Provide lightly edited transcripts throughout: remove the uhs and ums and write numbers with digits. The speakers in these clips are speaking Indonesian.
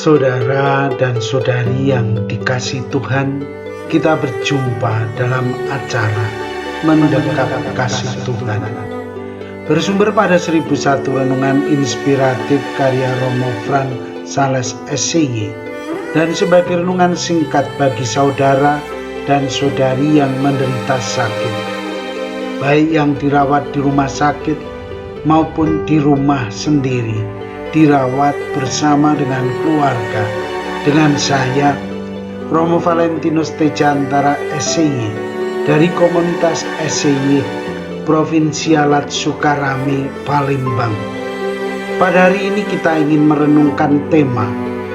Saudara dan saudari yang dikasihi Tuhan, kita berjumpa dalam acara Mendekat Kasih Tuhan. Bersumber pada 1001 renungan inspiratif karya Romo Fran Sales SCY dan sebagai renungan singkat bagi saudara dan saudari yang menderita sakit, baik yang dirawat di rumah sakit maupun di rumah sendiri, dirawat bersama dengan keluarga. Dengan saya, Romo Valentinus Tejantara SCY dari komunitas SCY Provinsi Alat Sukarame, Palembang. Pada hari ini kita ingin merenungkan tema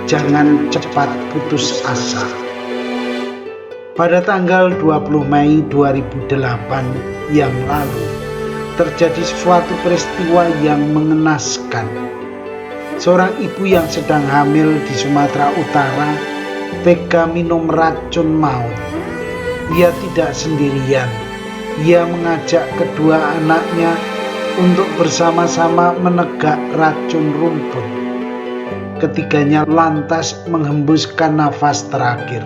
Jangan Cepat Putus Asa. Pada tanggal 20 Mei 2008 yang lalu, terjadi suatu peristiwa yang mengenaskan. Seorang ibu yang sedang hamil di Sumatera Utara tega minum racun maut. Ia tidak sendirian. Ia mengajak kedua anaknya untuk bersama-sama menegak racun rumput. Ketiganya lantas menghembuskan nafas terakhir.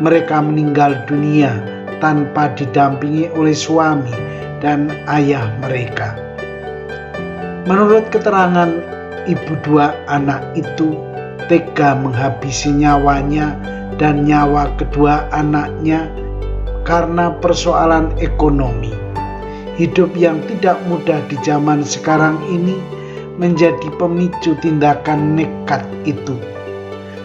Mereka meninggal dunia tanpa didampingi oleh suami dan ayah mereka. Menurut keterangan ibu dua anak itu, tega menghabisi nyawanya dan nyawa kedua anaknya karena persoalan ekonomi. Hidup yang tidak mudah di zaman sekarang ini menjadi pemicu tindakan nekat itu.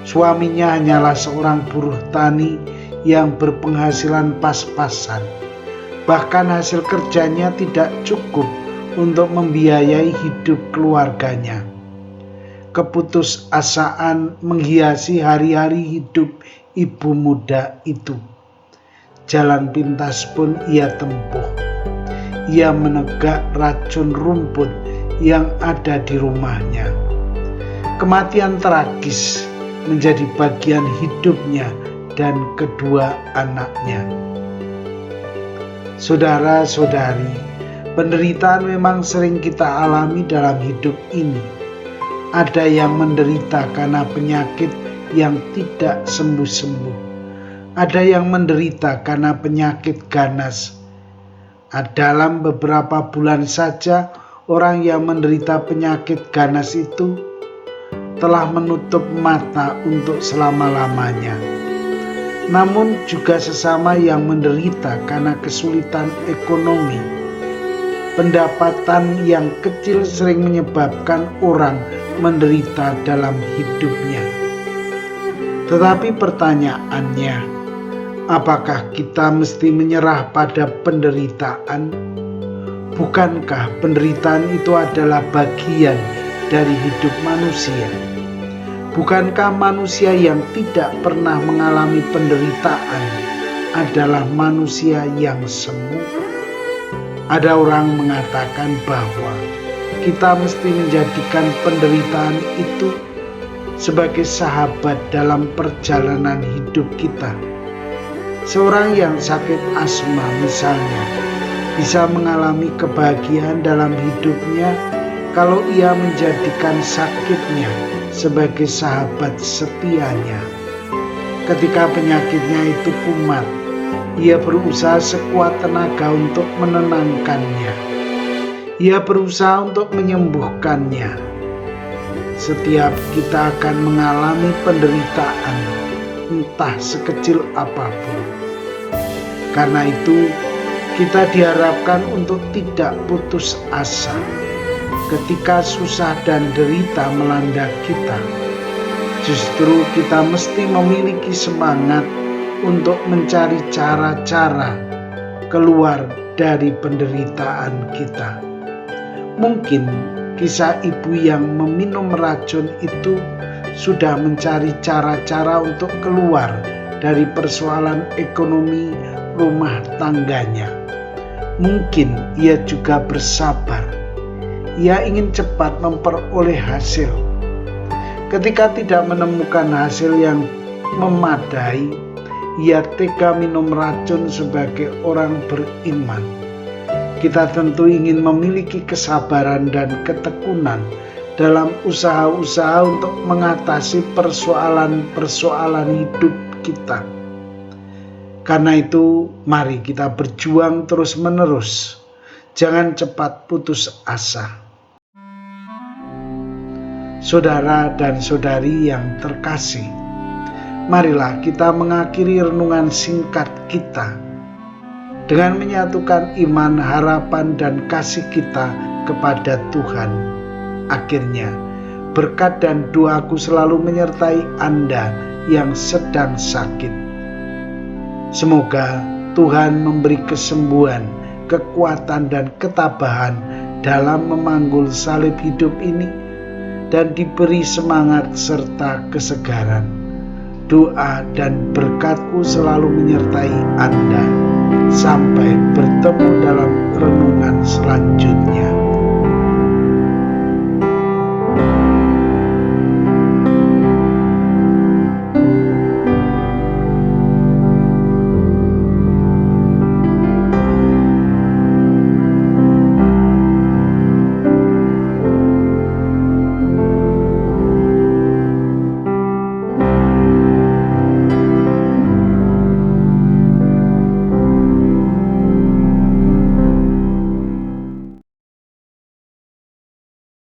Suaminya hanyalah seorang buruh tani yang berpenghasilan pas-pasan. Bahkan hasil kerjanya tidak cukup untuk membiayai hidup keluarganya. Keputusasaan menghiasi hari-hari hidup ibu muda itu. Jalan pintas pun ia tempuh. Ia menegak racun rumput yang ada di rumahnya. Kematian tragis menjadi bagian hidupnya dan kedua anaknya. Saudara-saudari, penderitaan memang sering kita alami dalam hidup ini. Ada yang menderita karena penyakit yang tidak sembuh-sembuh. Ada yang menderita karena penyakit ganas. Dalam beberapa bulan saja, orang yang menderita penyakit ganas itu telah menutup mata untuk selama-lamanya. Namun juga sesama yang menderita karena kesulitan ekonomi. Pendapatan yang kecil sering menyebabkan orang menderita dalam hidupnya. Tetapi pertanyaannya, apakah kita mesti menyerah pada penderitaan? Bukankah penderitaan itu adalah bagian dari hidup manusia? Bukankah manusia yang tidak pernah mengalami penderitaan adalah manusia yang semu? Ada orang mengatakan bahwa kita mesti menjadikan penderitaan itu sebagai sahabat dalam perjalanan hidup kita. Seorang yang sakit asma misalnya bisa mengalami kebahagiaan dalam hidupnya kalau ia menjadikan sakitnya sebagai sahabat setianya. Ketika penyakitnya itu kumat, ia berusaha sekuat tenaga untuk menenangkannya. Ia berusaha untuk menyembuhkannya. Setiap kita akan mengalami penderitaan, entah sekecil apapun. Karena itu, kita diharapkan untuk tidak putus asa. Ketika susah dan derita melanda kita, justru kita mesti memiliki semangat untuk mencari cara-cara keluar dari penderitaan kita. Mungkin kisah ibu yang meminum racun itu sudah mencari cara-cara untuk keluar dari persoalan ekonomi rumah tangganya. Mungkin ia juga bersabar. Ia ingin cepat memperoleh hasil. Ketika tidak menemukan hasil yang memadai, ia tega minum racun sebagai orang beriman. Kita tentu ingin memiliki kesabaran dan ketekunan dalam usaha-usaha untuk mengatasi persoalan-persoalan hidup kita. Karena itu, mari kita berjuang terus-menerus. Jangan cepat putus asa. Saudara dan saudari yang terkasih, marilah kita mengakhiri renungan singkat kita dengan menyatukan iman, harapan, dan kasih kita kepada Tuhan. Akhirnya, berkat dan doaku selalu menyertai Anda yang sedang sakit. Semoga Tuhan memberi kesembuhan, kekuatan, dan ketabahan dalam memanggul salib hidup ini, dan diberi semangat serta kesegaran. Doa dan berkatku selalu menyertai Anda. Sampai bertemu dalam renungan selanjutnya.